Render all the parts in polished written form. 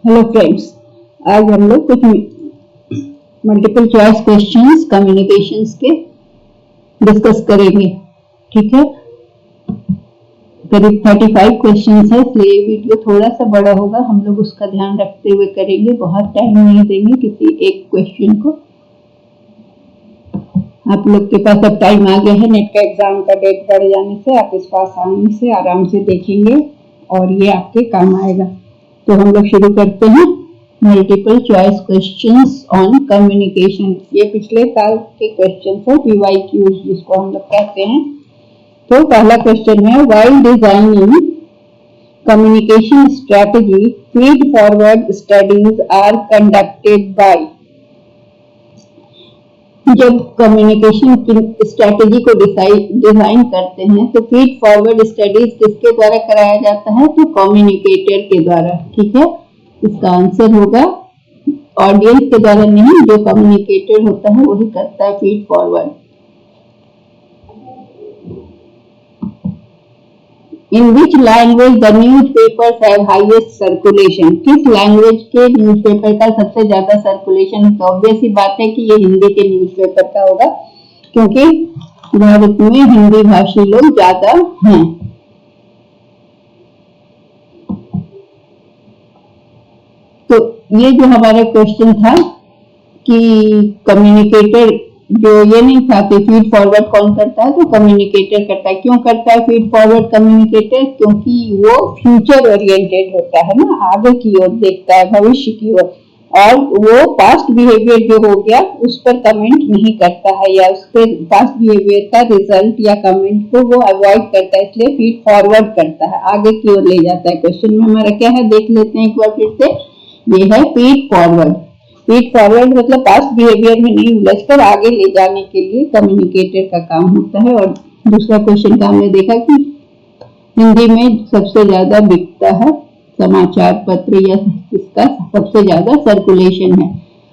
Hello friends, आज हम लोग कुछ मल्टीपल चॉइस क्वेश्चंस कम्युनिकेशंस के डिस्कस करेंगे। ठीक है, करीब 35 क्वेश्चंस है, इसलिए वीडियो थोड़ा सा बड़ा होगा। हम लोग उसका ध्यान रखते हुए करेंगे, बहुत टाइम नहीं देंगे किसी एक क्वेश्चन को। आप लोग के पास अब टाइम आ गया है, नेट का एग्जाम का डेट बढ़ जाने से आप इसको आसानी से आराम से देखेंगे और ये आपके काम आएगा। तो हम लोग शुरू करते हैं multiple choice questions on communication. ये पिछले साल के क्वेश्चंस है, PYQs जिसको हम लोग कहते हैं। तो पहला क्वेश्चन है, while designing communication strategy feed forward studies are conducted by. जब कम्युनिकेशन की स्ट्रेटजी को डिजाइन करते हैं तो फीड फॉरवर्ड स्टडीज किसके द्वारा कराया जाता है? तो कम्युनिकेटर के द्वारा। ठीक है, इसका आंसर होगा ऑडियंस के द्वारा नहीं, जो कम्युनिकेटर होता है वही करता है feed forward. In which language the newspapers have highest circulation. किस लैंग्वेज के न्यूज़पेपर का सबसे ज्यादा सर्कुलेशन? तो ऑब्वियस ही बात है कि ये हिंदी के न्यूज़पेपर का होगा, क्योंकि भारत में हिंदी भाषी लोग ज्यादा हैं। तो ये जो हमारा क्वेश्चन था कि कम्युनिकेटर, जो ये नहीं था कि फीड फॉरवर्ड कौन करता है, तो कम्युनिकेटर करता है। क्यों करता है फीड फॉरवर्ड कम्युनिकेटर? क्योंकि वो फ्यूचर ओरिएंटेड होता है ना, आगे की ओर देखता है, भविष्य की ओर, और वो पास्ट बिहेवियर जो हो गया उस पर कमेंट नहीं करता है, या उसके पास्ट बिहेवियर का रिजल्ट या कमेंट को वो अवॉइड करता है, इसलिए फीड फॉरवर्ड करता है, आगे की ओर ले जाता है। क्वेश्चन में हमारा क्या है, देख लेते हैं एक बार फिर से। ये है फीड फॉरवर्ड। फीड फॉरवर्ड मतलब पास्ट बिहेवियर में नहीं उलझकर आगे ले जाने के लिए कम्युनिकेटर का काम होता है। और दूसरा क्वेश्चन का हमने देखा कि हिंदी में सबसे ज्यादा बिकता है समाचार पत्र, या इसका सबसे ज्यादा सर्कुलेशन है।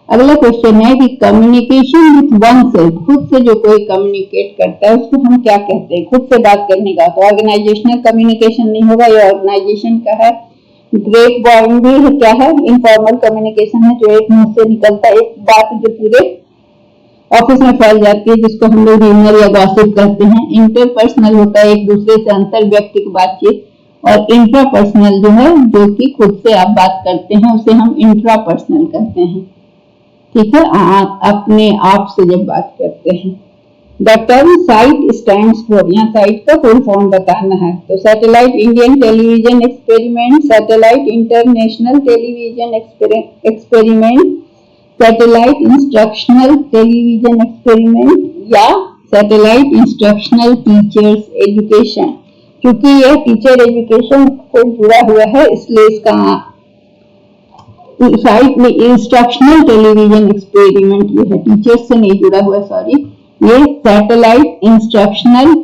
अगला क्वेश्चन है कि कम्युनिकेशन विथ वन सेल्फ, खुद से जो कोई कम्युनिकेट करता है उसको हम क्या कहते हैं? खुद से बात करने का। तो ऑर्गेनाइजेशनल कम्युनिकेशन नहीं होगा, ये ऑर्गेनाइजेशन का है। ग्रेप बॉइंग भी क्या है? इनफॉर्मल कम्युनिकेशन है, जो एक मुंह से निकलता है, एक बात जो पूरे ऑफिस में फैल जाती है, जिसको हम लोग र्यूमर या गॉसिप कहते हैं। इंटरपर्सनल होता है, एक दूसरे से अंतर व्यक्तिक बातचीत। और इंट्रापर्सनल जो है, जो कि खुद से आप बात करते हैं, उसे हम इंट्रापर्सनल कहते हैं। ठीक है, अपने आप से जब बात करते हैं। The term site stands for, यहाँ साइट का फुल फॉर्म बताना है। तो satellite Indian television experiment, satellite international television experiment, satellite instructional television experiment, या सैटेलाइट इंस्ट्रक्शनल टीचर्स एजुकेशन। क्योंकि यह टीचर एजुकेशन से जुड़ा हुआ है, इसलिए इसका साइट में इंस्ट्रक्शनल टेलीविजन एक्सपेरिमेंट ये है, टीचर्स से नहीं जुड़ा हुआ, सॉरी। ये सैटेलाइट इंस्ट्रक्शनल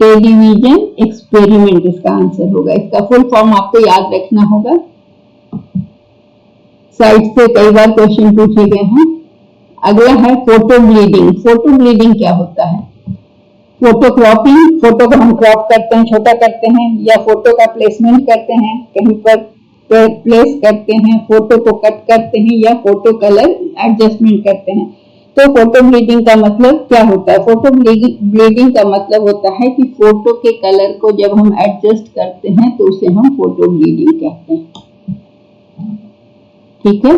टेलीविजन एक्सपेरिमेंट इसका आंसर होगा। इसका फुल फॉर्म आपको याद रखना होगा, साइट से कई बार क्वेश्चन पूछे गए हैं। अगला है फोटो ब्लीडिंग। फोटो ब्लीडिंग क्या होता है? फोटो क्रॉपिंग, फोटो को हम क्रॉप करते हैं, छोटा करते हैं, या फोटो का प्लेसमेंट करते हैं, कहीं पर प्लेस करते हैं, फोटो को कट करते हैं, या फोटो कलर एडजस्टमेंट करते हैं। तो फोटो ब्लीडिंग का मतलब क्या होता है? फोटो ब्लीडिंग का मतलब होता है कि फोटो के कलर को जब हम एडजस्ट करते हैं तो उसे हम फोटो ब्लीडिंग कहते हैं। ठीक है,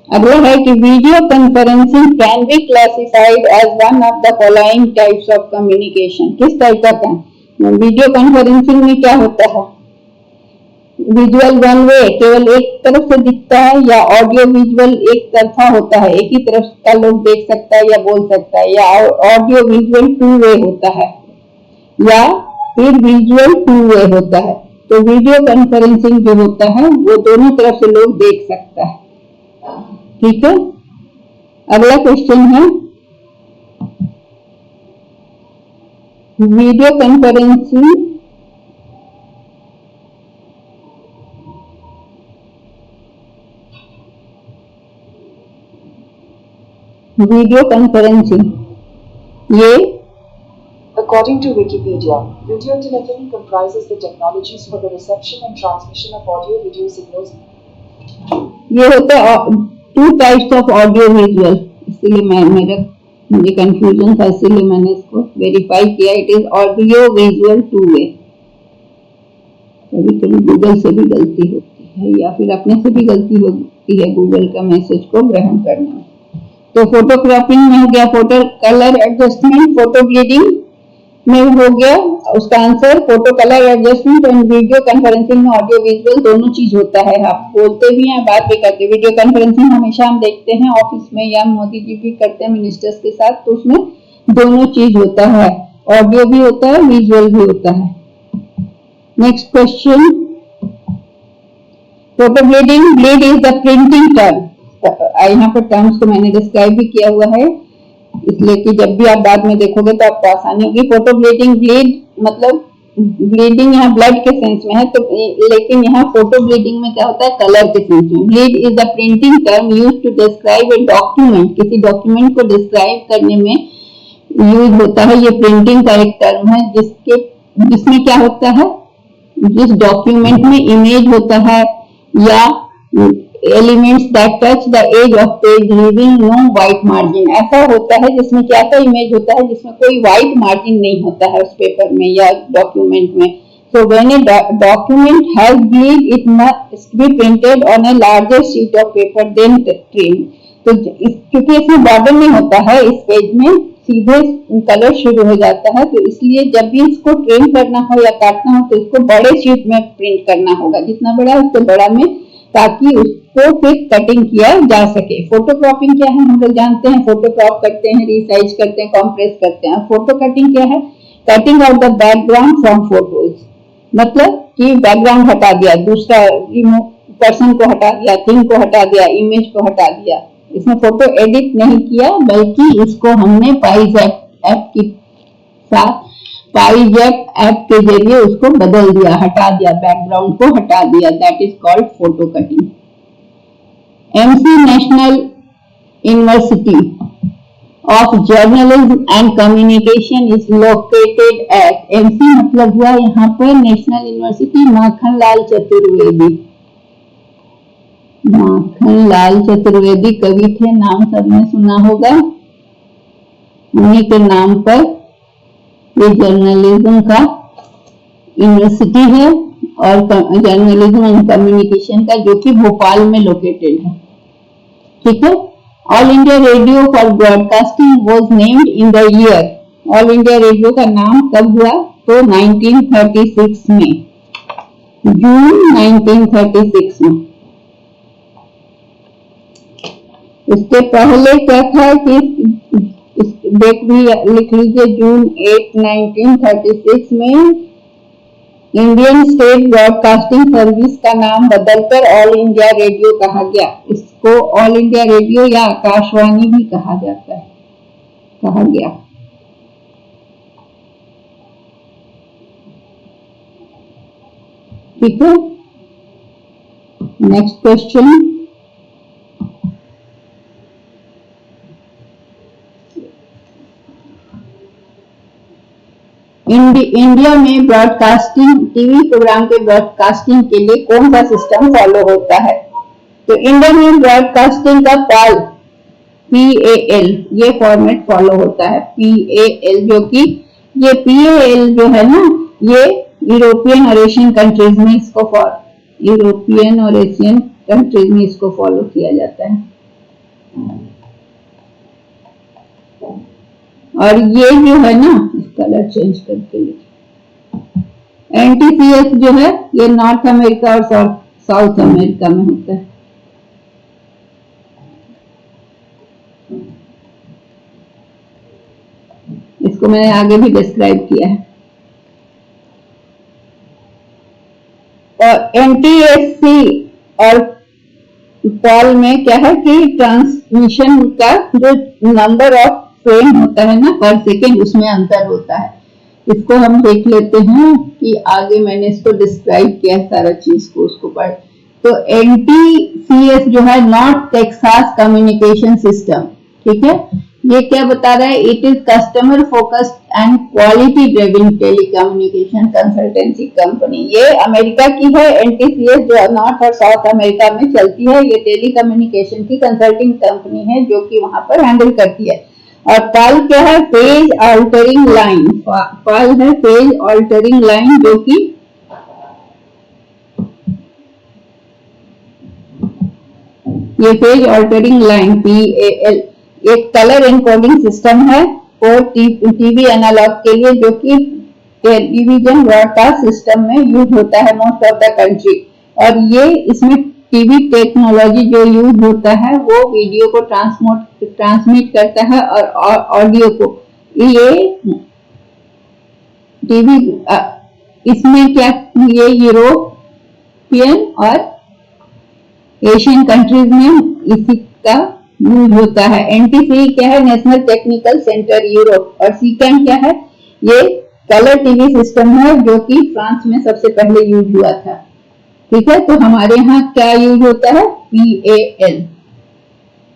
अगला है कि video conferencing can be classified as one of the following types of communication. किस टाइप का वीडियो कॉन्फ्रेंसिंग में क्या होता है? विजुअल वन वे, केवल एक तरफ से दिखता है, या ऑडियो विजुअल एक तरफा होता है, एक ही तरफ का लोग देख सकता है या बोल सकता है, या ऑडियो विजुअल टू वे होता है, या फिर विजुअल टू वे होता है। तो वीडियो कॉन्फ्रेंसिंग जो होता है वो दोनों तरफ से लोग देख सकता है। ठीक है, अगला क्वेश्चन है वीडियो कॉन्फ्रेंसिंग ये According to Wikipedia, video telephony comprises the technologies for the reception and transmission of audio-video signals. ये होता है 2 टाइप्स ऑफ ऑडियो विजुअल, इसीलिए मुझे कंफ्यूजन था, इसीलिए मैंने इसको वेरीफाई किया. इट इज ऑडियो विजुअल 2 वे. कभी कभी गूगल से भी गलती होती है या फिर अपने से भी गलती होती है गूगल का मैसेज को ग्रहण करने में. तो फोटो क्रॉपिंग में हो गया, photo colour adjustment, photo bleeding में हो गया उसका answer. Photo colour adjustment and video conferencing में ऑडियो विजुअल दोनों चीज होता है. आप बोलते भी हैं, बात भी करते हैं. वीडियो कॉन्फ्रेंसिंग हमेशा हम देखते हैं ऑफिस में या मोदी जी भी करते हैं मिनिस्टर्स के साथ, तो उसमें दोनों चीज होता है, ऑडियो भी होता है, विजुअल भी होता है. Next question, photo bleeding. Bleed is the printing term. यहाँ पर टर्म्स को मैंने डिस्क्राइब भी किया हुआ है, इसलिए कि जब भी आप बाद में देखोगे तो आपको आसानी होगी. फोटो ब्लीडिंग, ब्लीड मतलब ब्लीडिंग यहाँ ब्लड के सेंस में है, तो लेकिन यहाँ फोटो ब्लीडिंग में क्या होता है, कलर के सेंस में. Bleed is the printing term used to describe a document. किसी डॉक्यूमेंट को डिस्क्राइब करने में यूज होता है. ये प्रिंटिंग का एक टर्म है जिसमें क्या होता है, जिस डॉक्यूमेंट में इमेज होता है या elements that touch the edge of page leaving no white margin. ऐसा होता है जिसमें क्या सा इमेज होता है जिसमें कोई व्हाइट मार्जिन नहीं होता है उस पेपर में या डॉक्यूमेंट में. So when a document has bleed it must be printed on a larger sheet of paper then trim. तो क्योंकि इसमें बॉर्डर नहीं होता है, इस पेज में सीधे कलर शुरू हो जाता है, तो इसलिए जब भी इसको ट्रिम करना हो या काटना हो तो इसको बड़े शीट में प्रिंट करना होगा, जितना बड़ा है उससे बड़ा में, ताकि उसको फिर कटिंग किया जा सके. फोटो क्रॉपिंग क्या है हम लोग जानते हैं. फोटो क्रॉप करते हैं, रिसाइज करते हैं, कॉम्प्रेस करते हैं. फोटो कटिंग क्या है, cutting out the background from photos. मतलब कि बैकग्राउंड हटा दिया, दूसरा पर्सन को हटा दिया, थिंग को हटा दिया, इमेज को हटा दिया. इसमें फोटो एडिट नहीं किया, बल्कि इसको हमने पाईजेक ऐप के जरिए उसको बदल दिया, हटा दिया, बैकग्राउंड को हटा दिया. That is called photo cutting. MC national university of journalism and communication is located at. MC मतलब हुआ यहाँ पर नेशनल यूनिवर्सिटी माखनलाल चतुर्वेदी. माखनलाल चतुर्वेदी कवि थे, नाम सबने सुना होगा. उन्हीं के नाम पर ये जर्नलिज्म का यूनिवर्सिटी है और जर्नलिज्म एंड कम्युनिकेशन का, जो कि भोपाल में लोकेटेड है. ठीक है. All India radio for broadcasting was named in the year. All India radio का नाम कब हुआ, तो 1936 में, जून 1936 में. इसके पहले क्या था कि डेट भी लिख लीजिए, जून 8, 1936 में इंडियन स्टेट ब्रॉडकास्टिंग सर्विस का नाम बदलकर ऑल इंडिया रेडियो कहा गया. इसको ऑल इंडिया रेडियो या आकाशवाणी भी कहा जाता है, कहा गया. ठीक है. नेक्स्ट क्वेश्चन, इंडिया में ब्रॉडकास्टिंग, टीवी प्रोग्राम के ब्रॉडकास्टिंग के लिए कौन सा सिस्टम फॉलो होता है. तो इंडिया में ब्रॉडकास्टिंग का PAL ये फॉर्मेट फॉलो होता है. PAL जो कि ये PAL जो है ना, ये यूरोपियन और एशियन कंट्रीज में इसको फॉलो किया जाता है. और ये जो है ना, कलर चेंज करके लिखिए. NTCS जो है ये नॉर्थ अमेरिका और साउथ अमेरिका में होता है. इसको मैंने आगे भी डिस्क्राइब किया है. और NTSC और पॉल में क्या है कि ट्रांसमिशन का जो नंबर ऑफ फ्रेम होता है ना पर सेकेंड, उसमें अंतर होता है. इसको हम देख लेते हैं कि आगे मैंने इसको डिस्क्राइब किया है सारा चीज को, उसको पढ़. तो NTCS जो है नॉर्थ टेक्सास कम्युनिकेशन सिस्टम, ठीक है. ये क्या बता रहा है? It is customer focused and quality driven telecommunication consultancy company. ये अमेरिका की है, एनटीसीएस, जो नॉर्थ और साउथ अमेरिका में चलती है। ये टेलीकम्युनिकेशन की कंसल्टिंग कंपनी है जो कि वहां पर हैंडल करती है। और पाल क्या है? Phase altering line. पाल है फेज ऑल्टरिंग लाइन, जो कि ये फेज ऑल्टरिंग लाइन PAL एक कलर एनकोडिंग सिस्टम है और टीवी एनालॉग के लिए, जो कि टेलीविजन ब्रॉडकास्ट सिस्टम में यूज होता है मोस्ट ऑफ द कंट्री। और ये इसमें टीवी टेक्नोलॉजी जो यूज होता है वो वीडियो को ट्रांसमिट करता है और ऑडियो को। ये टीवी इसमें क्या, ये यूरोपियन और एशियन कंट्रीज में इसी का यूज होता है। एनटीसी क्या है? National technical centre Europe. और सीकैम क्या है? ये कलर टीवी सिस्टम है जो कि फ्रांस में सबसे पहले यूज हुआ था। ठीक है, तो हमारे यहाँ क्या यूज होता है? PAL।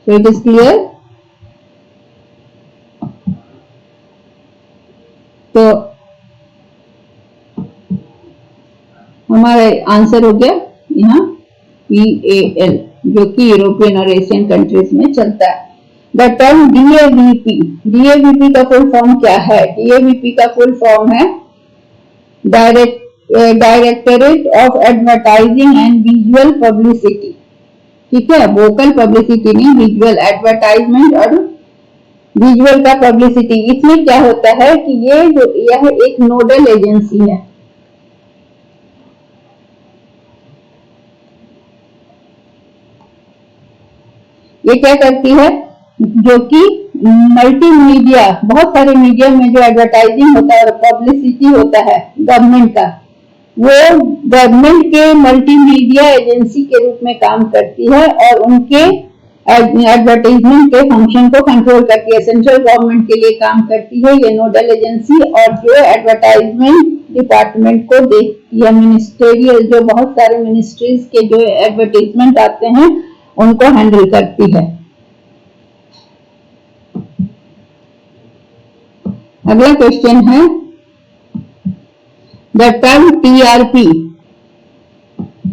So it is clear. तो हमारा आंसर हो गया यहाँ PAL, जो कि यूरोपियन और एशियन कंट्रीज में चलता है। द टर्म DAVP, DAVP का फुल फॉर्म क्या है? DAVP का फुल फॉर्म है directorate of advertising and visual publicity. ठीक है, वोकल पब्लिसिटी नहीं, विजुअल एडवर्टाइजमेंट और विजुअल का पब्लिसिटी। इसमें क्या होता है कि यह एक नोडल एजेंसी है। ये क्या करती है? जो कि मल्टीमीडिया, बहुत सारे मीडिया में जो एडवर्टाइजिंग होता है और पब्लिसिटी होता है गवर्नमेंट का, वो गवर्नमेंट के मल्टीमीडिया एजेंसी के रूप में काम करती है और उनके एडवर्टाइजमेंट के फंक्शन को कंट्रोल करती है। सेंट्रल गवर्नमेंट के लिए काम करती है ये नोडल एजेंसी, और जो एडवर्टाइजमेंट डिपार्टमेंट को देखती है, मिनिस्ट्रियल, जो बहुत सारे मिनिस्ट्रीज के जो एडवर्टाइजमेंट आते हैं उनको हैंडल करती है। अगला क्वेश्चन है, the term TRP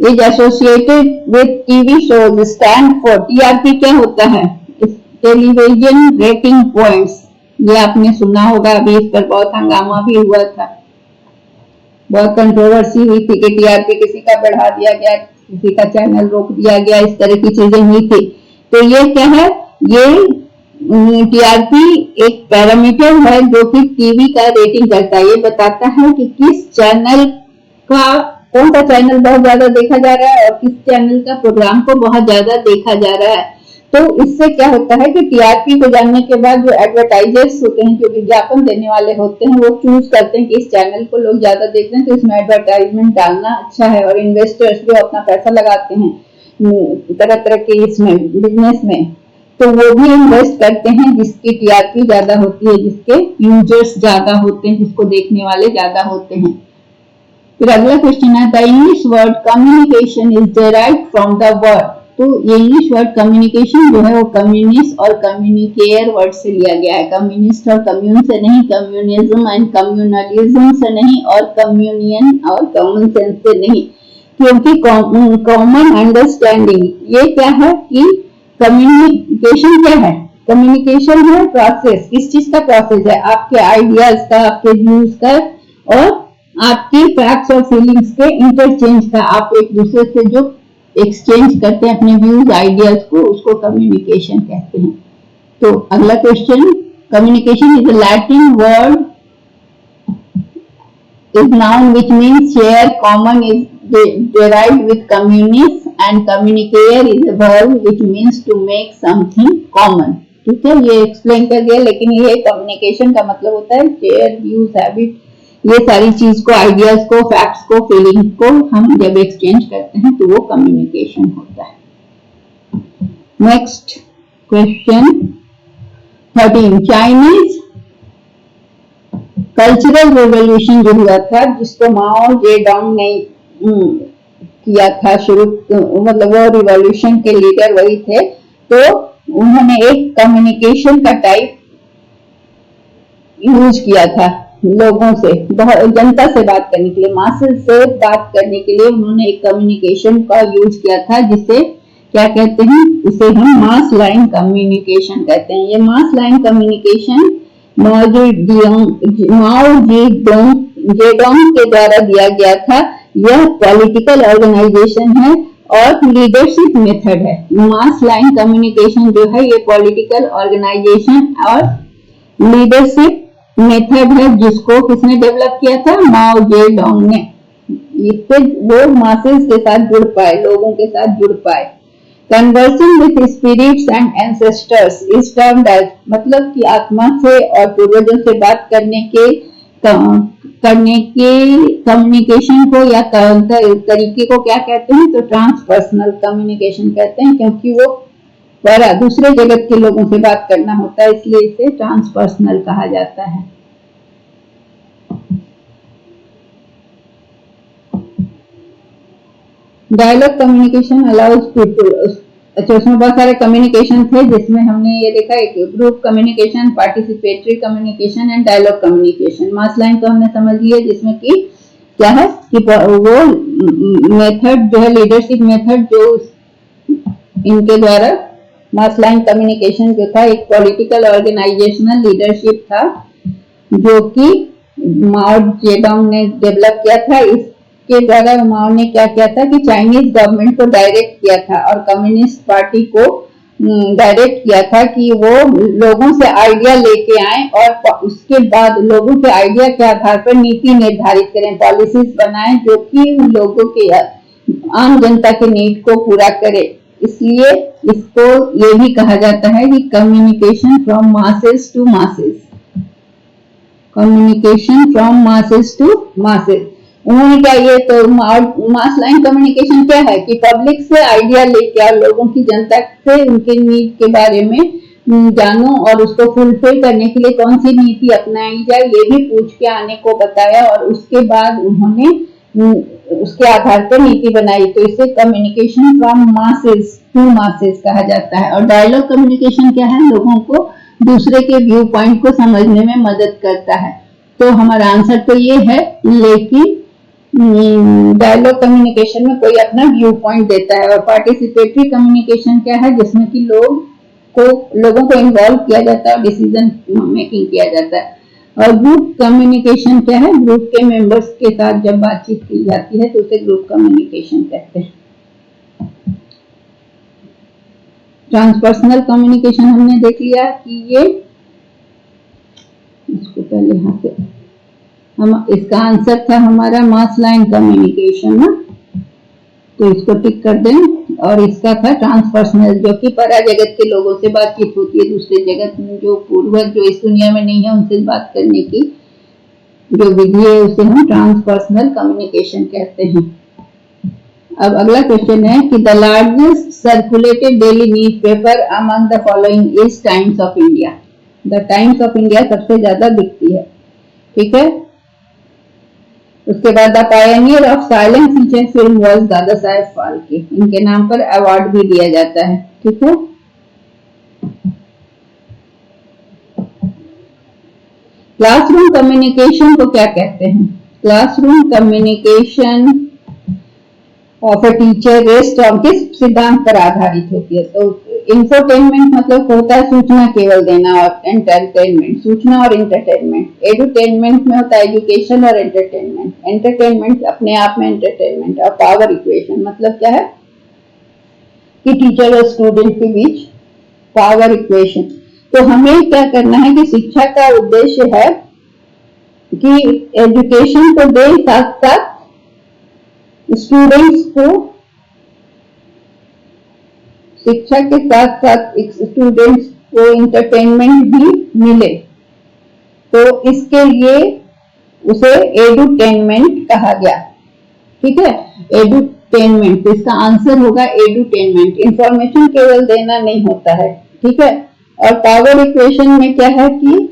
is associated with TV shows stand for. TRP क्या होता है? Television rating points. ये आपने सुना होगा, अभी इस पर बहुत हंगामा भी हुआ था, बहुत कंट्रोवर्सी हुई थी कि TRP किसी का बढ़ा दिया गया, किसी का चैनल रोक दिया गया, इस तरह की चीजें हुई थी। तो ये क्या है? ये TRP एक पैरामीटर है जो कि टीवी का रेटिंग करता है। ये बताता है कि किस चैनल का, कौन सा चैनल बहुत ज्यादा देखा जा रहा है और किस चैनल का प्रोग्राम को बहुत ज्यादा देखा जा रहा है। तो इससे क्या होता है कि TRP को जानने के बाद जो एडवर्टाइजर्स होते हैं, जो विज्ञापन देने वाले होते हैं, वो चूज करते हैं कि इस चैनल को लोग ज्यादा देख रहे हैं तो इसमें एडवर्टाइजमेंट डालना अच्छा है। और इन्वेस्टर्स जो अपना पैसा लगाते हैं तरह तरह के इसमें बिजनेस में, तो वो भी इन्वेस्ट करते हैं जिसकी TRP ज्यादा होती है, जिसके यूजर्स ज्यादा होते हैं, जिसको देखने वाले ज्यादा होते हैं। फिर अगला क्वेश्चन है, the English word communication is derived from the word. तो ये इंग्लिश वर्ड कम्युनिकेशन जो है वो कम्युनिस्ट और कम्युनिकेयर वर्ड से लिया गया है। कम्युनिस्ट और कम्यून से नहीं, कम्युनिज्म एंड कम्युनलिज्म से नहीं, और कम्युनियन और कॉमन सेंस से नहीं, क्योंकि कॉमन अंडरस्टैंडिंग। ये क्या है कि कम्युनिकेशन क्या है? कम्युनिकेशन है प्रोसेस। किस चीज का प्रोसेस है? आपके आइडियाज का, आपके व्यूज का और आपकी फैक्ट्स और फीलिंग्स के इंटरचेंज का। आप एक दूसरे से जो एक्सचेंज करते हैं अपने व्यूज, आइडियाज को, उसको कम्युनिकेशन कहते हैं। तो अगला question, communication is a Latin word is noun which means share, common is derived with communis, and communicare is a verb which means to make something common। ठीक है, ये एक्सप्लेन कर दिया, लेकिन ये कम्युनिकेशन का मतलब होता है शेयर, व्यूज, हैबिट, ये सारी चीज को, आइडियाज को, फैक्ट्स को, फीलिंग को हम जब एक्सचेंज करते हैं तो वो कम्युनिकेशन होता है। Next question 13, Chinese cultural revolution जो हुआ था, जिसको माओ जेडोंग ने किया था शुरू, मतलब वो रिवॉल्यूशन के लीडर वही थे। तो उन्होंने एक कम्युनिकेशन का टाइप यूज किया था लोगों से, जनता से बात करने के लिए, मासेस से बात करने के लिए उन्होंने एक कम्युनिकेशन का यूज किया था, जिसे क्या कहते हैं, उसे हम मास लाइन कम्युनिकेशन कहते हैं। ये मास लाइन कम्युनिकेशन माओ जेडोंग के द्वारा दिया गया था। यह पॉलिटिकल ऑर्गेनाइजेशन है और लीडरशिप मेथड है। मास लाइन कम्युनिकेशन जो है ये पॉलिटिकल ऑर्गेनाइजेशन और लीडरशिप मेथड है, जिसको किसने डेवलप किया था, माओ जेडोंग ने। इससे वो मासेस के साथ जुड़ पाए, लोगों के साथ जुड़ पाए। Conversing with spirits and ancestors is termed as, मतलब कि आत्मा से और पूर्वजों से बात करने के कम्युनिकेशन को या तरीके को क्या कहते हैं, तो ट्रांसपर्सनल कम्युनिकेशन कहते हैं, क्योंकि वो दूसरे जगत के लोगों से बात करना होता है, इसलिए इसे ट्रांसपर्सनल कहा जाता है। डायलॉग कम्युनिकेशन अलाउज पीपल, अच्छा उसमें बहुत सारे कम्युनिकेशन थे, जिसमें हमने ये देखा एक group communication, participatory communication and dialogue communication. Mass line तो हमने समझ लिया, जिसमें कि क्या है कि वो मेथड जो है, लीडरशिप मेथड, जो इनके द्वारा मास लाइन कम्युनिकेशन जो था एक पॉलिटिकल ऑर्गेनाइजेशनल लीडरशिप था, जो कि माओ जेडोंग ने डेवलप किया था। इसके द्वारा माओ ने क्या किया था कि चाइनीज गवर्नमेंट को डायरेक्ट किया था और कम्युनिस्ट पार्टी को डायरेक्ट किया था कि वो लोगों से आइडिया लेके आए और उसके बाद लोगों के आइडिया के आधार पर नीति निर्धारित करें, पॉलिसीज बनाएं जो कि लोगों के आम जनता के नीड को पूरा करे। इसलिए इसको ये भी कहा जाता है कि communication from masses to masses, communication from masses to masses. उन्होंने क्या, ये तो मास लाइन कम्युनिकेशन क्या है कि पब्लिक से आइडिया लेके और लोगों की, जनता से उनके नीड के बारे में जानो और उसको फुलफिल करने के लिए कौन सी नीति अपनाई जाए, ये भी पूछ के आने को बताया और उसके बाद उन्होंने उसके आधार पर नीति बनाई। तो इसे communication from masses to masses कहा जाता है। और डायलॉग कम्युनिकेशन क्या है, लोगों को दूसरे के व्यू पॉइंट को समझने में मदद करता है। तो हमारा आंसर तो ये है, लेकिन डायलॉग कम्युनिकेशन में कोई अपना व्यू पॉइंट देता है। और पार्टिसिपेटरी कम्युनिकेशन क्या है, जिसमें कि लोगों को इन्वॉल्व किया जाता है और डिसीजन मेकिंग किया जाता है। और ग्रुप कम्युनिकेशन क्या है, ग्रुप के मेंबर्स के साथ जब बातचीत की जाती है तो उसे ग्रुप कम्युनिकेशन कहते हैं। ट्रांसपर्सनल कम्युनिकेशन हमने देख लिया कि ये, इसको पहले यहाँ से हम, इसका आंसर था हमारा मास लाइन कम्युनिकेशन ना, तो इसको टिक कर दें। और इसका था ट्रांसपर्सनल, जो कि परा जगत के लोगों से बातचीत होती है, दूसरे जगत में जो पूर्वज जो इस दुनिया में नहीं है उनसे बात करने की जो विधि है उसे हम ट्रांसपर्सनल कम्युनिकेशन कहते हैं। अब अगला क्वेश्चन है कि the largest circulated daily newspaper among the following is times of India. The times of India सबसे ज्यादा दिखती है, ठीक है। उसके बाद the Pioneer of silent feature film was Dada Saheb Phalke, इनके नाम पर अवार्ड भी दिया जाता है, ठीक है। क्लासरूम कम्युनिकेशन को क्या कहते हैं? Classroom communication of a teacher rest on किस सिद्धांत पर आधारित होती है? तो इंफोटेनमेंट मतलब होता है सूचना केवल देना, और एंटरटेनमेंट, सूचना और एंटरटेनमेंट। एडुटेनमेंट में होता है एजुकेशन और एंटरटेनमेंट। एंटरटेनमेंट अपने आप में एंटरटेनमेंट। और पावर इक्वेशन मतलब क्या है कि टीचर और स्टूडेंट के बीच पावर इक्वेशन। तो हमें क्या करना है कि शिक्षा का उद्देश्य है कि एजुकेशन तो दे, साथ साथ स्टूडेंट्स को, शिक्षा के साथ साथ स्टूडेंट्स को इंटरटेनमेंट भी मिले। तो इसके लिए उसे एडुटेनमेंट कहा गया, ठीक है। एडुटेनमेंट, तो इसका आंसर होगा एडुटेनमेंट। इंफॉर्मेशन केवल देना नहीं होता है, ठीक है। और पावर इक्वेशन में क्या है कि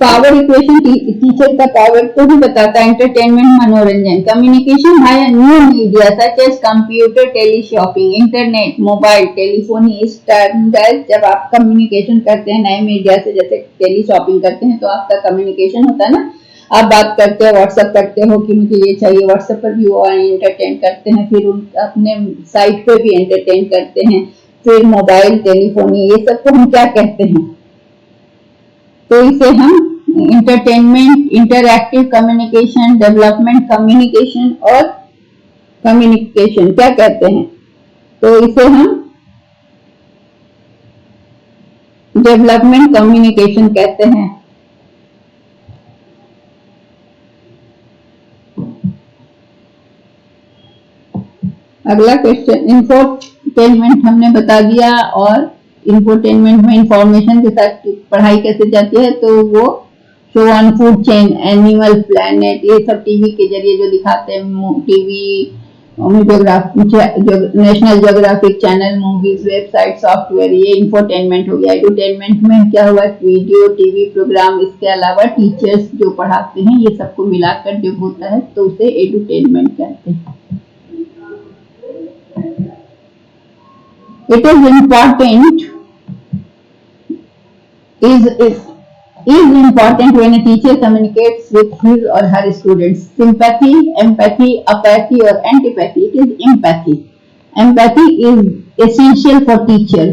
पावर इक्वेशन टीचर का पावर को भी बताता है। एंटरटेनमेंट, मनोरंजन, communication via new media such as computer, teleshopping, internet, mobile, telephony. इस टर्म जब आप कम्युनिकेशन करते हैं नए मीडिया से, जैसे टेली शॉपिंग करते हैं तो आपका कम्युनिकेशन होता है ना, आप बात करते हैं, व्हाट्सएप करते हो कि मुझे ये चाहिए, व्हाट्सएप पर भी वो एंटरटेन करते हैं, फिर उन अपने साइट पे भी एंटरटेन करते हैं, फिर मोबाइल, टेलीफोनी, ये सब को हम क्या कहते हैं? तो इसे हम entertainment, interactive communication, development communication और कम्युनिकेशन क्या कहते हैं? तो इसे हम डेवलपमेंट कम्युनिकेशन कहते हैं। अगला क्वेश्चन, इंफोटेनमेंट हमने बता दिया, और इंफोटेनमेंट में इंफॉर्मेशन के साथ पढ़ाई कैसे जाती है, तो वो show on food chain, animal planet, ये सब टीवी के जरिए जो दिखाते हैं, TV, national geographic channel, movies, website, software, ये इंफोटेनमेंट हो गया। एडुटेनमेंट में क्या हुआ? वीडियो, टीवी प्रोग्राम, इसके अलावा टीचर्स जो पढ़ाते हैं, ये सबको मिलाकर जब होता है तो उसे एडुटेनमेंट कहते हैं। It is important is important when a teacher communicates with his or her students. Sympathy, empathy, apathy or antipathy. It is empathy. Empathy is essential for teacher.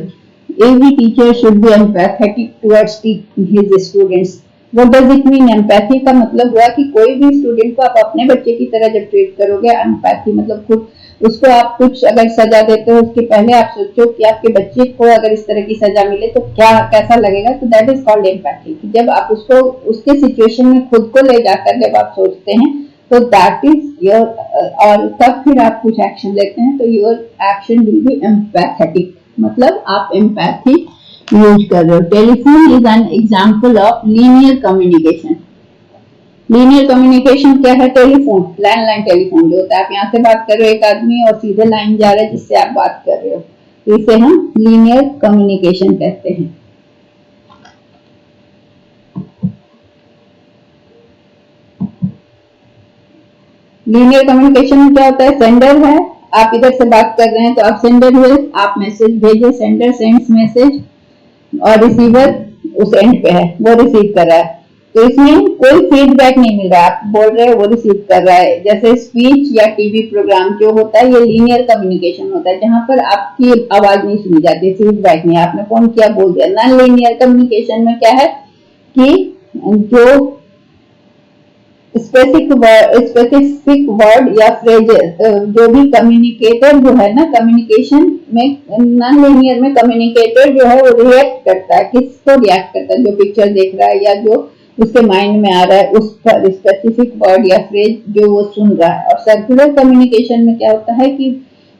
Every teacher should be empathetic towards his students. What does it mean? Empathy का मतलब हुआ कि कोई भी student को आप अपने बच्चे की तरह जब ट्रीट करोगे, एम्पैथी मतलब खुद उसको आप कुछ अगर सजा देते हो, उसके पहले आप सोचो कि आपके बच्चे को अगर इस तरह की सजा मिले तो क्या कैसा लगेगा, तो दैट इज कॉल्ड एम्पैथी। जब आप उसको उसके सिचुएशन में खुद को ले जाकर जब आप सोचते हैं तो दैट इज योर, और तब फिर आप कुछ एक्शन लेते हैं तो your action will be empathetic, मतलब आप एम्पैथी यूज कर रहे हो। Telephone is an example of linear communication. Linear communication क्या है? टेलीफोन, लैंडलाइन टेलीफोन जो होता है, आप यहाँ से बात कर रहे हो एक आदमी और सीधे लाइन जा रहा है जिससे आप बात कर रहे हो, तो इसे हम लीनियर कम्युनिकेशन कहते हैं। लीनियर कम्युनिकेशन में क्या होता है? सेंडर है, आप इधर से बात कर रहे हैं तो आप सेंडर हुए, आप मैसेज भेजे, सेंडर सेंड्स मैसेज, और रिसीवर उस एंड पे है, वो रिसीव कर रहा है। तो इसमें कोई फीडबैक नहीं मिल रहा है, आप बोल रहे हो वो रिसीव कर रहा है। जैसे स्पीच या टीवी प्रोग्राम जो होता है, ये लीनियर कम्युनिकेशन होता है, जहां पर आपकी आवाज नहीं सुनी जाती, फीडबैक नहीं, आपने फोन किया बोल दिया। नॉन लीनियर कम्युनिकेशन में क्या है कि जो स्पेसिफिक वर्ड या फ्रेजेस, जो भी कम्युनिकेटर जो है ना, कम्युनिकेशन में नॉन लीनियर में कम्युनिकेटर जो है वो रिएक्ट करता है, किसको रिएक्ट करता है? जो पिक्चर देख रहा है या जो उसके माइंड में आ रहा है, उस पर स्पेसिफिक वर्ड या फ्रेज जो वो सुन रहा है। और सर्कुलर कम्युनिकेशन में क्या होता है कि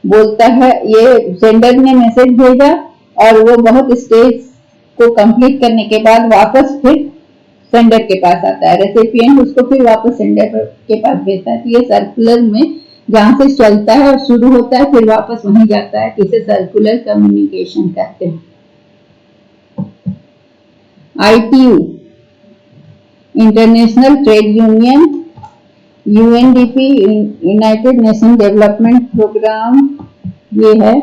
बोलता है, ये सेंडर ने मैसेज भेजा और वो बहुत स्टेज को कंप्लीट करने के बाद वापस फिर सेंडर के पास आता है, रेसिपिएंट उसको फिर वापस सेंडर के पास भेजता है। तो ये सर्कुलर में जहां से चलता है और शुरू होता है फिर वापस वहीं जाता है, इसे सर्कुलर कम्युनिकेशन कहते हैं। ITU, International Trade Union, UNDP, United Nation Development Programme, ये है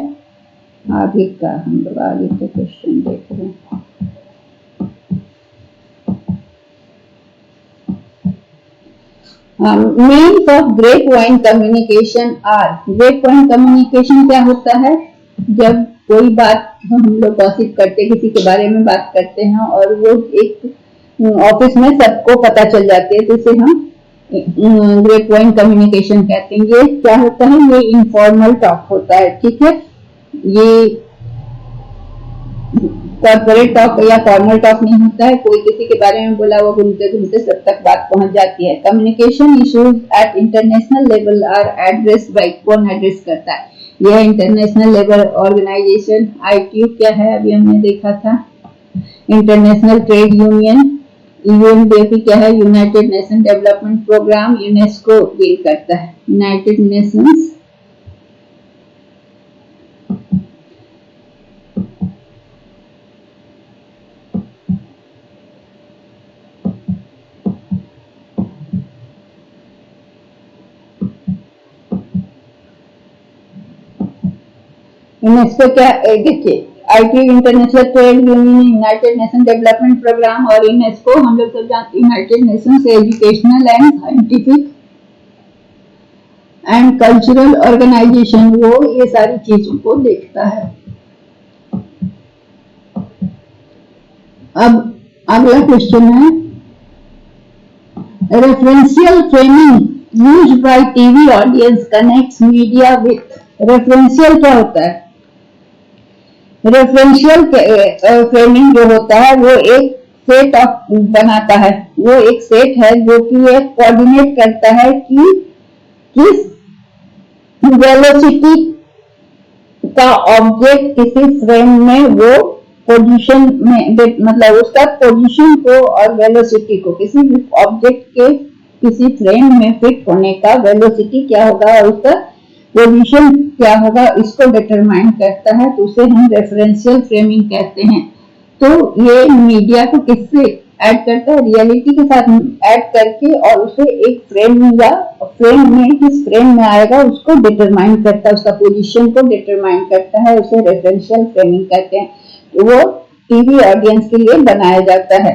आगे का, हम लोग आगे के क्वेश्चन देख रहे हैं। Means of grapevine communication are. Grapevine communication क्या होता है? जब कोई बात हम लोग गॉसिप करते, किसी के बारे में बात करते हैं और वो एक ऑफिस में सबको पता चल जाती है, तो इसे हम ग्रेप वाइन कम्युनिकेशन कहते हैं। ये क्या होता है? ये इनफॉर्मल टॉक होता है, ठीक है। ये कॉर्पोरेट टॉक या फॉर्मल टॉक नहीं होता है, कोई किसी के बारे में बोला, वो घूमते घूमते सब तक बात पहुंच जाती है। Communication issues at international level are address by, कौन एड्रेस करता है? यह इंटरनेशनल लेवल ऑर्गेनाइजेशन। ITU क्या है? अभी हमने देखा था, इंटरनेशनल ट्रेड यूनियन। UNDP क्या है? United Nation Development Programme. UNESCO deal करता है, यूनाइटेड नेशंस यूनेस्को क्या देखिए, ITU International Trade Union, United Nation Development Programme और यूनेस्को हम लोग सब जानते हैं यूनाइटेड नेशन से Educational and Scientific and Cultural Organisation, वो ये सारी चीजों को देखता है। अब अगला क्वेश्चन है, referential framing used by TV audience connects media with. Referential क्या होता है? रेफरेंशियल फ्रेमिंग जो होता है वो एक सेट ऑफ बनाता है, वो एक सेट है जो कि ये कोऑर्डिनेट करता है कि किस वेलोसिटी का ऑब्जेक्ट किसी फ्रेम में वो पोजीशन में, मतलब उसका पोजीशन को और वेलोसिटी को, किसी भी ऑब्जेक्ट के किसी फ्रेम में फिट होने का वेलोसिटी क्या होगा और उसका पोजीशन क्या होगा, इसको डिटरमाइन करता है, तो उसे हम रेफरेंशियल फ्रेमिंग कहते हैं। तो ये मीडिया को किससे ऐड करता है? रियलिटी के साथ ऐड करके, और उसे एक फ्रेम या फ्रेम में किस फ्रेम में आएगा उसको डिटरमाइन करता है, उसका पोजीशन को डिटरमाइन करता है, उसे रेफरेंशियल फ्रेमिंग कहते हैं। तो वो टीवी ऑडियंस के लिए बनाया जाता है।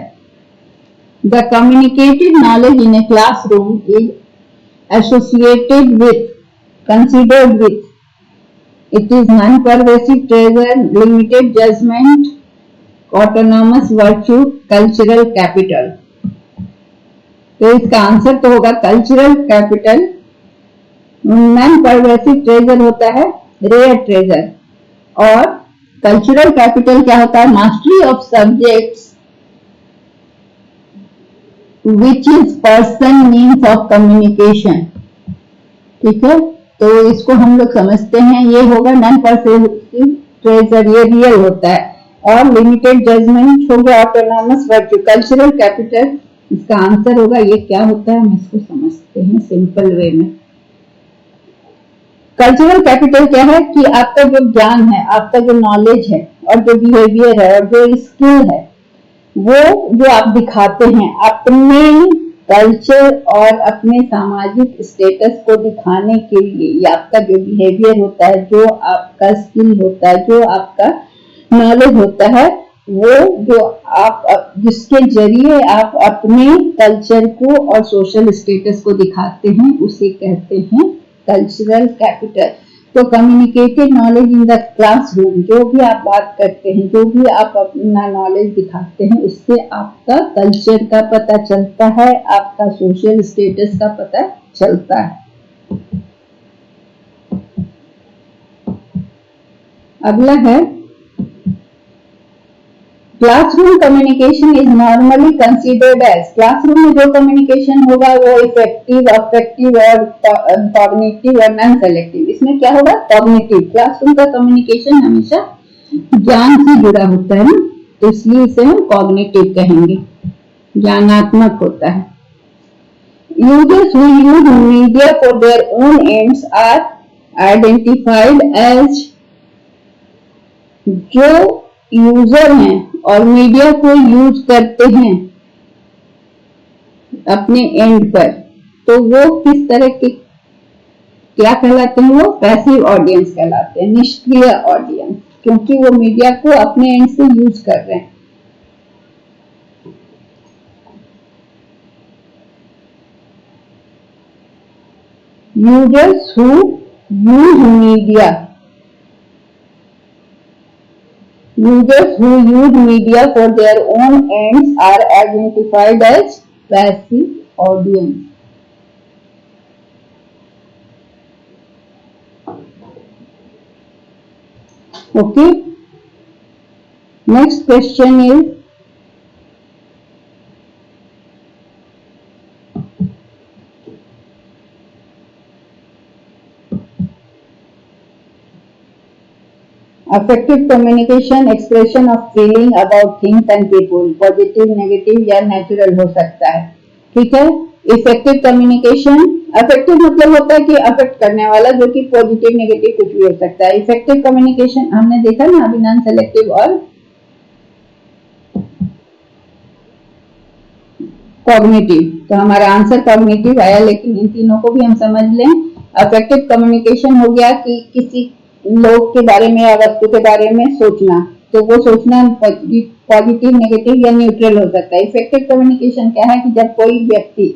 The communicated knowledge in a classroom is associated with, considered with, it is non-pervasive treasure, limited judgment, autonomous virtue, cultural capital। तो इसका आंसर तो होगा cultural capital. Non pervasive treasure होता है रेयर ट्रेजर, और कल्चरल कैपिटल क्या होता है? Mastery of subjects which is person means of communication. ठीक है, तो इसको हम लोग समझते हैं, ये होगा नॉन परवेसिव ट्रेजर, ये रियल होता है, और लिमिटेड जजमेंट हो गया ऑटोनॉमस वर्च्यू। कल्चरल कैपिटल इसका आंसर होगा, ये क्या होता है हम इसको समझते हैं सिंपल वे में। कल्चरल कैपिटल क्या है कि आपका जो ज्ञान है, आपका जो नॉलेज है, और जो बिहेवियर है, और जो स्किल है, वो जो आप दिखाते हैं अपने कल्चर और अपने सामाजिक स्टेटस को दिखाने के लिए, या आपका जो बिहेवियर होता है, जो आपका स्किल होता है, जो आपका नॉलेज होता है, वो जो आप जिसके जरिए आप अपने कल्चर को और सोशल स्टेटस को दिखाते हैं, उसे कहते हैं कल्चरल कैपिटल। तो communicated knowledge in the classroom, जो भी आप बात करते हैं, जो भी आप अपना नॉलेज दिखाते हैं, उससे आपका कल्चर का पता चलता है, आपका सोशल स्टेटस का पता चलता है। अगला है, classroom communication is normally considered as. Classroom में जो कम्युनिकेशन होगा वो इफेक्टिव, अफेक्टिव और कॉग्निटिव और नॉन सेलेक्टिव। इसमें क्या होगा? कॉग्निटिव। क्लासरूम का कम्युनिकेशन हमेशा ज्ञान से जुड़ा होता है ना, तो इसलिए इसे हम कॉग्निटिव कहेंगे, ज्ञानात्मक होता है। Users who use media for their own ends are identified as. जो यूजर हैं और मीडिया को यूज करते हैं अपने एंड पर, तो वो किस तरह के क्या कहलाते हैं? वो पैसिव ऑडियंस कहलाते हैं, निष्क्रिय ऑडियंस, क्योंकि वो मीडिया को अपने एंड से यूज कर रहे हैं। Users who use media, users who use media for their own ends are identified as passive audience. Okay. Next question is, affective communication expression of feeling about things and people, positive, negative या natural हो सकता है। ठीक है, effective communication, affective मतलब होता है कि अफेक्ट करने वाला, जो कि पॉजिटिव, नेगेटिव कुछ भी हो सकता है। इफेक्टिव कम्युनिकेशन हमने देखा ना अभी, नॉन सेलेक्टिव और कॉग्निटिव, तो हमारा आंसर कॉग्निटिव आया, लेकिन इन तीनों को भी हम समझ लें। अफेक्टिव कम्युनिकेशन हो गया कि किसी लोग के बारे में या वस्तु के बारे में सोचना, तो वो सोचना पॉजिटिव, नेगेटिव या न्यूट्रल हो सकता है। इफेक्टिव कम्युनिकेशन क्या है कि जब कोई व्यक्ति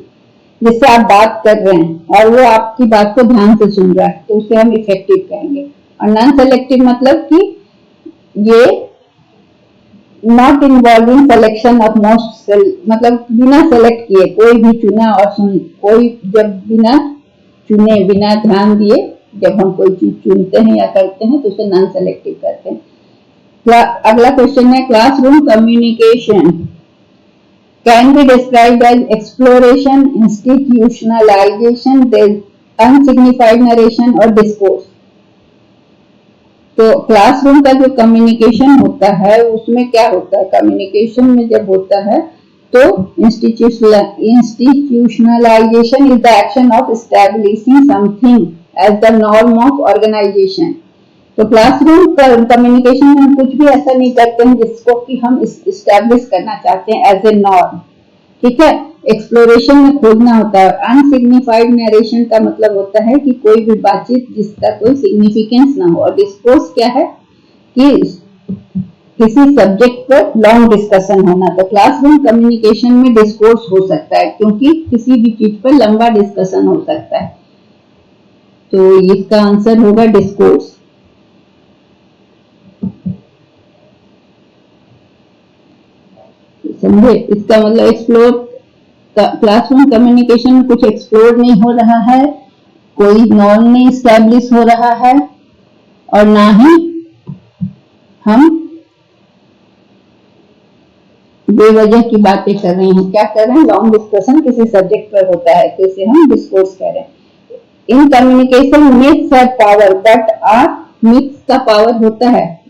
जिससे आप बात कर रहे हैं और वो आपकी बात को ध्यान से सुन रहा है, तो उसे हम इफेक्टिव कहेंगे। और नॉन सेलेक्टिव मतलब कि ये not involving selection of most, मतलब बिना सेलेक्ट किए कोई भी चुना और सुन, कोई जब बिना चुने बिना ध्यान दिए जब हम कोई चीज चुनते हैं या करते हैं तो उसे नॉन सेलेक्टिव करते हैं। अगला क्वेश्चन है classroom communication can be described as exploration, institutionalisation, unsignified narration और डिस्कोर्स। तो क्लासरूम का जो कम्युनिकेशन होता है उसमें क्या होता है, कम्युनिकेशन में जब होता है तो institutionalisation is the action of establishing something as the norm of organisation. तो क्लासरूम कम्युनिकेशन में हम कुछ भी ऐसा नहीं करते हैं जिसको कि हम इस्टेब्लिश करना चाहते हैं एज ए नॉर्म, ठीक है। एक्सप्लोरेशन में खोजना होता है। अनसिग्निफाइड नरेशन का मतलब होता है कि कोई भी बातचीत जिसका कोई सिग्निफिकेंस ना हो। और डिस्कोर्स क्या है कि किसी सब्जेक्ट पर लॉन्ग डिस्कशन होना। तो क्लासरूम कम्युनिकेशन में डिस्कोर्स हो सकता है क्योंकि किसी भी चीज पर लंबा डिस्कशन हो सकता है, तो इसका आंसर होगा डिस्कोर्स। समझे, इसका मतलब एक्सप्लोर, क्लासरूम कम्युनिकेशन में कुछ एक्सप्लोर नहीं हो रहा है, कोई नॉर्म नहीं स्टैब्लिश हो रहा है और ना ही हम बेवजह की बातें कर रहे हैं। क्या कर रहे हैं, लॉन्ग डिस्कशन किसी सब्जेक्ट पर होता है तो इसे हम डिस्कोर्स कह रहे हैं। In communication myths have power, but are myths का पावर होता है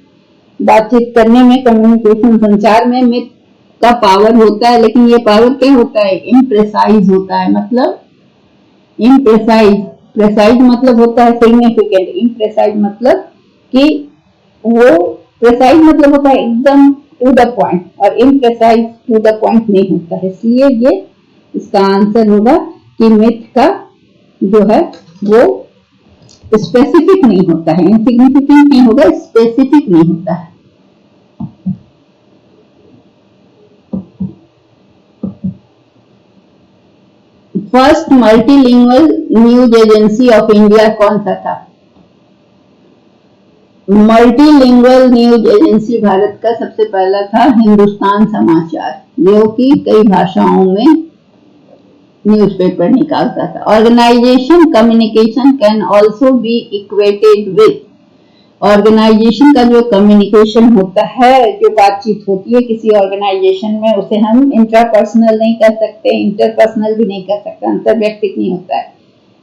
बातचीत करने में, कम्युनिकेशन संचार में मिथ का पावर होता है, लेकिन ये पावर क्या होता है, इम्प्रेसाइज होता है। मतलब इम्प्रेसाइज, प्रेसाइज मतलब होता है सिग्निफिकेंट, इम्प्रेसाइज मतलब कि वो, प्रेसाइज मतलब होता है एकदम टू द पॉइंट और इम्प्रेसाइज टू द पॉइंट नहीं होता है। इसलिए ये इसका आंसर होगा कि मिथ का जो है वो स्पेसिफिक नहीं होता है, इनसिग्निफिकेंट नहीं होगा, स्पेसिफिक नहीं होता है। First multilingual news agency of India कौन सा था? मल्टीलिंगुअल न्यूज एजेंसी भारत का सबसे पहला था हिंदुस्तान समाचार, जो कि कई भाषाओं में न्यूज़पेपर निकालता था। Organisation communication can also be equated with, organisation का जो कम्युनिकेशन होता है, जो बातचीत होती है किसी ऑर्गेनाइजेशन में, उसे हम इंट्रापर्सनल नहीं कह सकते, इंटरपर्सनल भी नहीं कह सकते, अंतर्व्यक्तिक नहीं होता है।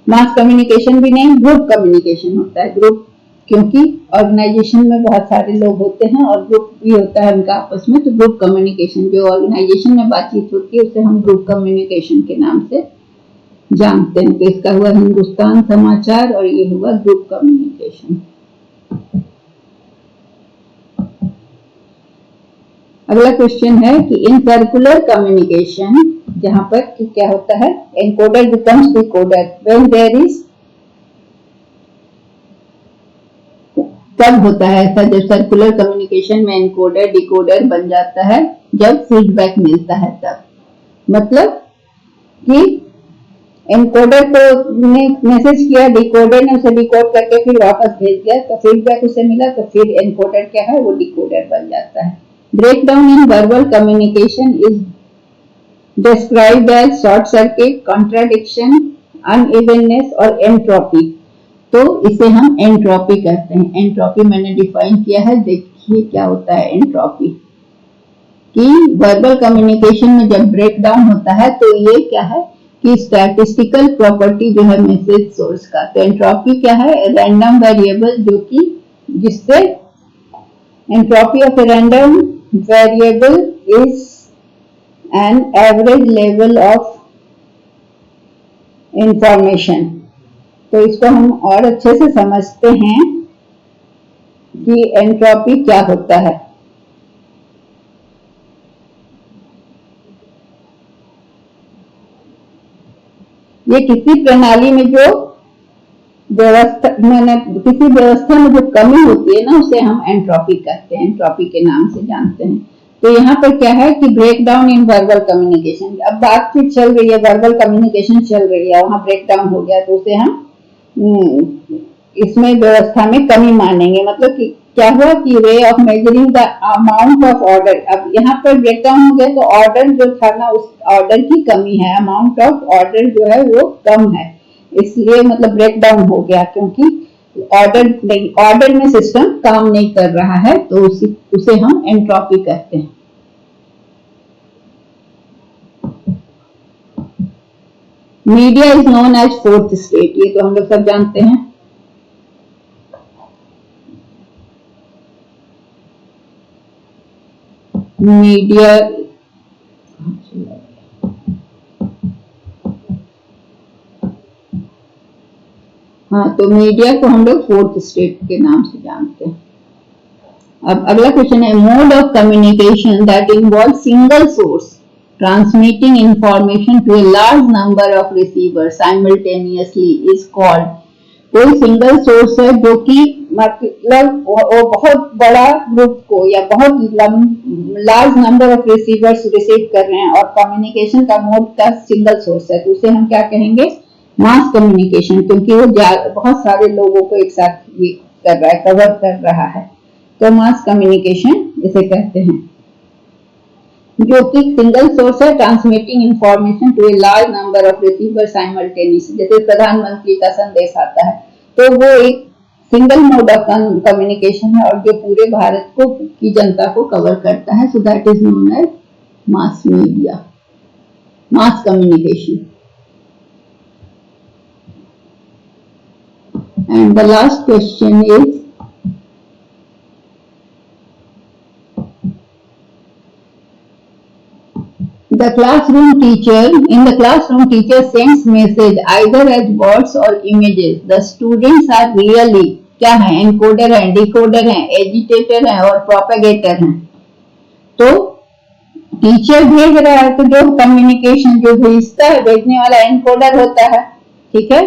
मास कम्युनिकेशन भी नहीं, ग्रुप कम्युनिकेशन होता है। ग्रुप, क्योंकि ऑर्गेनाइजेशन में बहुत सारे लोग होते हैं और ग्रुप भी होता है उनका आपस में, तो ग्रुप कम्युनिकेशन, जो ऑर्गेनाइजेशन में बातचीत होती है उसे हम ग्रुप कम्युनिकेशन के नाम से जानते हैं। तो इसका हुआ हिंदुस्तान समाचार और ये हुआ ग्रुप कम्युनिकेशन। अगला क्वेश्चन है कि इन सर्कुलर कम्युनिकेशन, जहां पर कि क्या होता है, encoder becomes decoder when there is, कब होता है ऐसा जब सर्कुलर कम्युनिकेशन में एनकोडर डिकोडर बन जाता है, जब फीडबैक मिलता है तब। मतलब कि एनकोडर को ने मैसेज किया, डिकोडर ने उसे डिकोड करके फिर वापस भेज दिया, तो फीडबैक उसे मिला, तो फिर एनकोडर क्या है, वो डिकोडर बन जाता है। Breakdown in verbal communication is described as short circuit, contradiction, unevenness और एंट्रोपी। तो इसे हम एंट्रोपी कहते हैं। एंट्रोपी मैंने डिफाइन किया है, देखिए क्या होता है एंट्रोपी। कि वर्बल कम्युनिकेशन में जब ब्रेकडाउन होता है तो ये क्या है कि स्टैटिस्टिकल प्रॉपर्टी जो है मैसेज सोर्स का, तो एंट्रोपी क्या है, रैंडम वेरिएबल, जो कि जिससे entropy of a random variable is an average level of information. तो इसको हम और अच्छे से समझते हैं कि एंट्रोपी क्या होता है। ये किसी प्रणाली में जो व्यवस्था मैंने किसी व्यवस्था में जो कमी होती है ना उसे हम एंट्रोपी कहते हैं, एंट्रोपी के नाम से जानते हैं। तो यहाँ पर क्या है कि breakdown in verbal communication, अब बातचीत चल रही है, वर्बल कम्युनिकेशन चल रही है, वहां ब्रेक डाउन हो गया तो उसे हम इसमें व्यवस्था में कमी मानेंगे। मतलब कि क्या हुआ कि way of measuring the amount of order, अब यहाँ पर ब्रेक डाउन हो गया तो ऑर्डर जो था ना उस ऑर्डर की कमी है, अमाउंट ऑफ ऑर्डर जो है वो कम है, इसलिए मतलब ब्रेक डाउन हो गया, क्योंकि ऑर्डर में सिस्टम काम नहीं कर रहा है, तो उसे हम एंट्रोपी कहते हैं। Media is known as fourth state, ये तो हम लोग सब जानते हैं। मीडिया हाँ, तो मीडिया को हम लोग फोर्थ स्टेट के नाम से जानते हैं। अब अगला क्वेश्चन है, mode of communication that involve single source transmitting information to a large number of receiver simultaneously is called. कोई सिंगल सोर्स है जो कि मतलब वो बहुत बड़ा ग्रुप को या बहुत large number of receivers receive कर रहे हैं और कम्युनिकेशन का मोड का सिंगल सोर्स है, तो उसे हम क्या कहेंगे, मास कम्युनिकेशन, क्योंकि वो बहुत सारे लोगों को एक साथ ये कर रहा है, कवर कर रहा है, तो मास कम्युनिकेशन इसे कहते हैं। जो कि सिंगल सोर्स है transmitting information to a large number of receiver simultaneously, जैसे प्रधानमंत्री का संदेश आता है तो वो एक सिंगल मोड ऑफ कम्युनिकेशन है और जो पूरे भारत को की जनता को कवर करता है, so that is known as mass media, mass communication. And the last question is, in the classroom teacher sends message either as words or images. The students are really क्या है, एनकोडर है, decoder है, agitator है और propagator है। तो teacher भेज रहा है तो जो कम्युनिकेशन जो भेजता है, भेजने वाला एनकोडर होता है, ठीक है,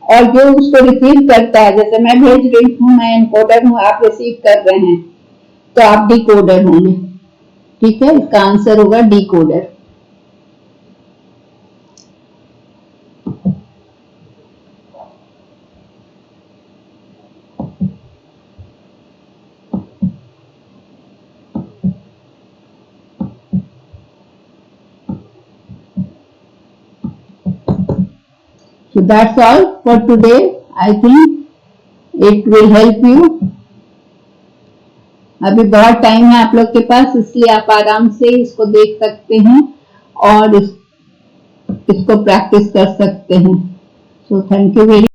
और जो उसको रिसीव करता है, जैसे मैं भेज रही हूँ, मैं एनकोडर हूँ, आप रिसीव कर रहे हैं, तो आप डिकोडर होंगे, ठीक है, इसका आंसर होगा decoder. So that's all for today. I think it will help you. अभी बहुत टाइम है आप लोग के पास, इसलिए आप आराम से इसको देख सकते हैं और इसको प्रैक्टिस कर सकते हैं। So thank you very